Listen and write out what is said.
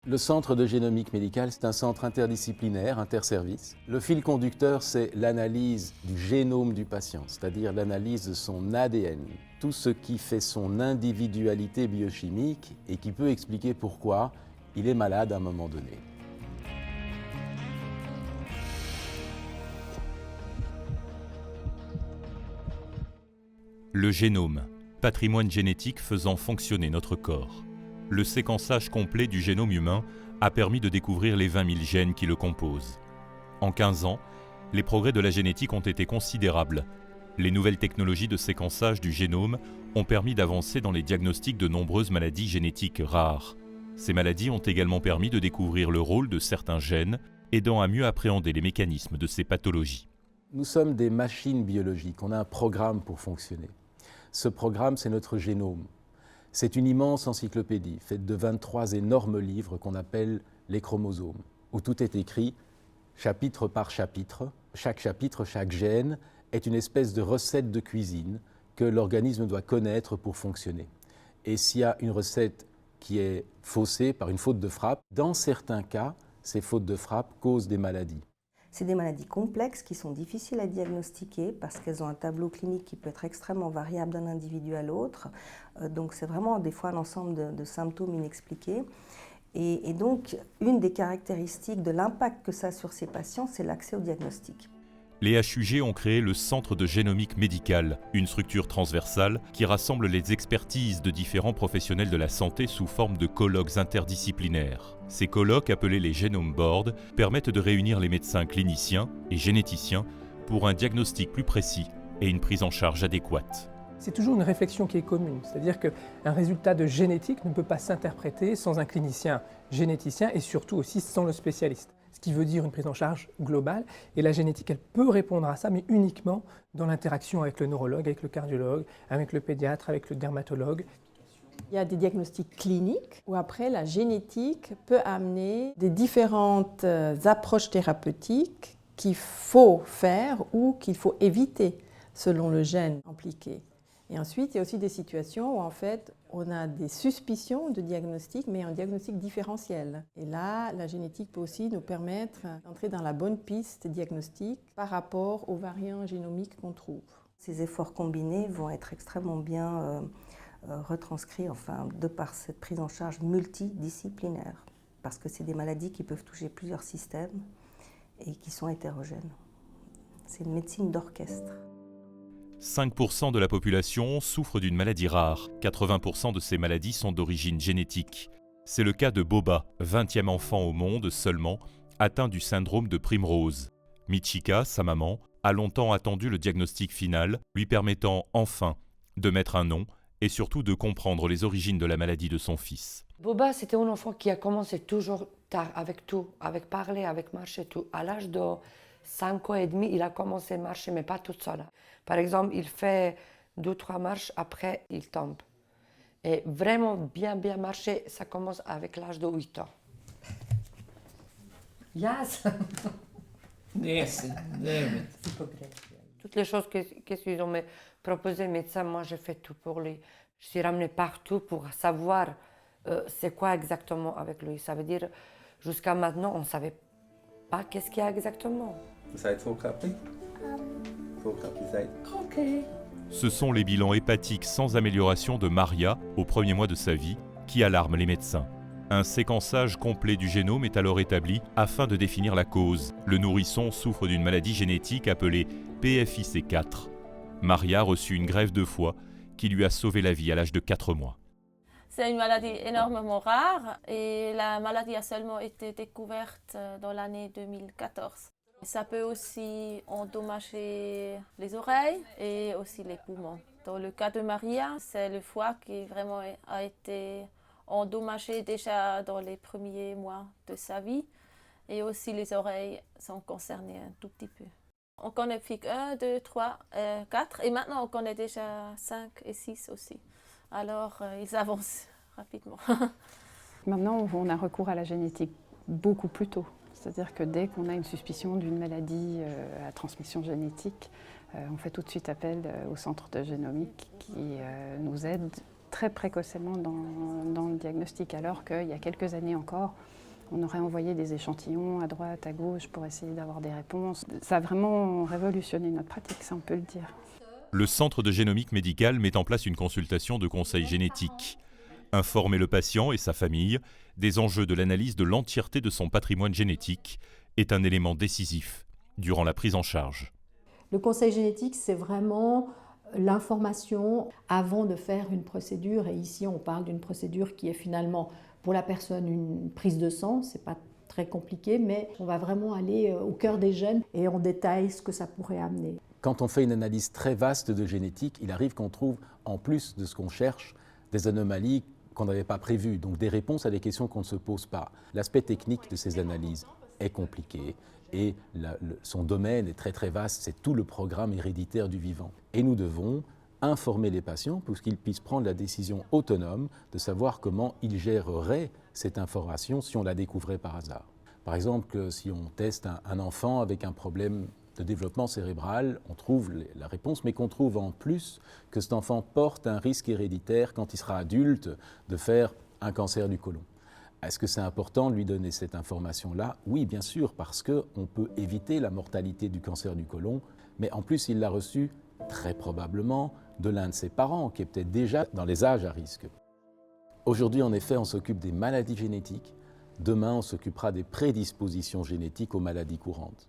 Le centre de génomique médicale, c'est un centre interdisciplinaire, interservice. Le fil conducteur, c'est l'analyse du génome du patient, c'est-à-dire l'analyse de son ADN, tout ce qui fait son individualité biochimique et qui peut expliquer pourquoi il est malade à un moment donné. Le génome, patrimoine génétique faisant fonctionner notre corps. Le séquençage complet du génome humain a permis de découvrir les 20 000 gènes qui le composent. En 15 ans, les progrès de la génétique ont été considérables. Les nouvelles technologies de séquençage du génome ont permis d'avancer dans les diagnostics de nombreuses maladies génétiques rares. Ces maladies ont également permis de découvrir le rôle de certains gènes, aidant à mieux appréhender les mécanismes de ces pathologies. Nous sommes des machines biologiques, on a un programme pour fonctionner. Ce programme, c'est notre génome. C'est une immense encyclopédie faite de 23 énormes livres qu'on appelle les chromosomes, où tout est écrit chapitre par chapitre. Chaque chapitre, chaque gène est une espèce de recette de cuisine que l'organisme doit connaître pour fonctionner. Et s'il y a une recette qui est faussée par une faute de frappe, dans certains cas, ces fautes de frappe causent des maladies. C'est des maladies complexes qui sont difficiles à diagnostiquer parce qu'elles ont un tableau clinique qui peut être extrêmement variable d'un individu à l'autre. Donc c'est vraiment des fois un ensemble de symptômes inexpliqués. Et donc une des caractéristiques de l'impact que ça a sur ces patients, c'est l'accès au diagnostic. Les HUG ont créé le Centre de génomique médicale, une structure transversale qui rassemble les expertises de différents professionnels de la santé sous forme de colloques interdisciplinaires. Ces colloques, appelés les Genome Boards, permettent de réunir les médecins cliniciens et généticiens pour un diagnostic plus précis et une prise en charge adéquate. C'est toujours une réflexion qui est commune, c'est-à-dire qu'un résultat de génétique ne peut pas s'interpréter sans un clinicien généticien et surtout aussi sans le spécialiste. Ce qui veut dire une prise en charge globale. Et la génétique, elle peut répondre à ça, mais uniquement dans l'interaction avec le neurologue, avec le cardiologue, avec le pédiatre, avec le dermatologue. Il y a des diagnostics cliniques où après la génétique peut amener des différentes approches thérapeutiques qu'il faut faire ou qu'il faut éviter selon le gène impliqué. Et ensuite, il y a aussi des situations où en fait, on a des suspicions de diagnostic, mais un diagnostic différentiel. Et là, la génétique peut aussi nous permettre d'entrer dans la bonne piste diagnostique par rapport aux variants génomiques qu'on trouve. Ces efforts combinés vont être extrêmement bien retranscrits, de par cette prise en charge multidisciplinaire, parce que c'est des maladies qui peuvent toucher plusieurs systèmes et qui sont hétérogènes. C'est une médecine d'orchestre. 5% de la population souffre d'une maladie rare. 80% de ces maladies sont d'origine génétique. C'est le cas de Boba, 20e enfant au monde seulement, atteint du syndrome de Primrose. Michika, sa maman, a longtemps attendu le diagnostic final, lui permettant enfin de mettre un nom et surtout de comprendre les origines de la maladie de son fils. Boba, c'était un enfant qui a commencé toujours tard avec tout, avec parler, avec marcher, tout. À l'âge de 5 ans et demi, il a commencé à marcher, mais pas tout seul. Par exemple, il fait 2-3 marches, après il tombe. Et vraiment bien marcher, ça commence avec l'âge de 8 ans. Yes. Yes, David. Toutes les choses qu'ils ont proposées, médecin, moi j'ai fait tout pour lui. Je suis ramenée partout pour savoir c'est quoi exactement avec lui. Ça veut dire, jusqu'à maintenant, on ne savait pas qu'est-ce qu'il y a exactement. Ce sont les bilans hépatiques sans amélioration de Maria, au premier mois de sa vie, qui alarment les médecins. Un séquençage complet du génome est alors établi afin de définir la cause. Le nourrisson souffre d'une maladie génétique appelée PFIC4. Maria reçut une greffe de foie qui lui a sauvé la vie à l'âge de 4 mois. C'est une maladie énormément rare et la maladie a seulement été découverte dans l'année 2014. Ça peut aussi endommager les oreilles et aussi les poumons. Dans le cas de Maria, c'est le foie qui vraiment a été endommagé déjà dans les premiers mois de sa vie et aussi les oreilles sont concernées un tout petit peu. On connaît FIC 1, 2, 3, 4 et maintenant on connaît déjà 5 et 6 aussi. Alors ils avancent rapidement. Maintenant on a recours à la génétique beaucoup plus tôt. C'est-à-dire que dès qu'on a une suspicion d'une maladie à transmission génétique, on fait tout de suite appel au centre de génomique qui nous aide très précocement dans le diagnostic, alors qu'il y a quelques années encore, on aurait envoyé des échantillons à droite, à gauche pour essayer d'avoir des réponses. Ça a vraiment révolutionné notre pratique, ça on peut le dire. Le Centre de génomique médicale met en place une consultation de conseil génétique. Informer le patient et sa famille des enjeux de l'analyse de l'entièreté de son patrimoine génétique est un élément décisif durant la prise en charge. Le conseil génétique, c'est vraiment l'information avant de faire une procédure. Et ici, on parle d'une procédure qui est finalement, pour la personne, une prise de sang. Ce n'est pas très compliqué, mais on va vraiment aller au cœur des gènes et on détaille ce que ça pourrait amener. Quand on fait une analyse très vaste de génétique, il arrive qu'on trouve, en plus de ce qu'on cherche, des anomalies qu'on n'avait pas prévues, donc des réponses à des questions qu'on ne se pose pas. L'aspect technique de ces analyses est compliqué et son domaine est très très vaste, c'est tout le programme héréditaire du vivant. Et nous devons informer les patients pour qu'ils puissent prendre la décision autonome de savoir comment ils géreraient cette information si on la découvrait par hasard. Par exemple, si on teste un enfant avec un problème de développement cérébral, on trouve la réponse, mais qu'on trouve en plus que cet enfant porte un risque héréditaire quand il sera adulte de faire un cancer du côlon. Est-ce que c'est important de lui donner cette information-là? Oui, bien sûr, parce qu'on peut éviter la mortalité du cancer du côlon, mais en plus, il l'a reçu très probablement de l'un de ses parents, qui est peut-être déjà dans les âges à risque. Aujourd'hui, en effet, on s'occupe des maladies génétiques. Demain, on s'occupera des prédispositions génétiques aux maladies courantes.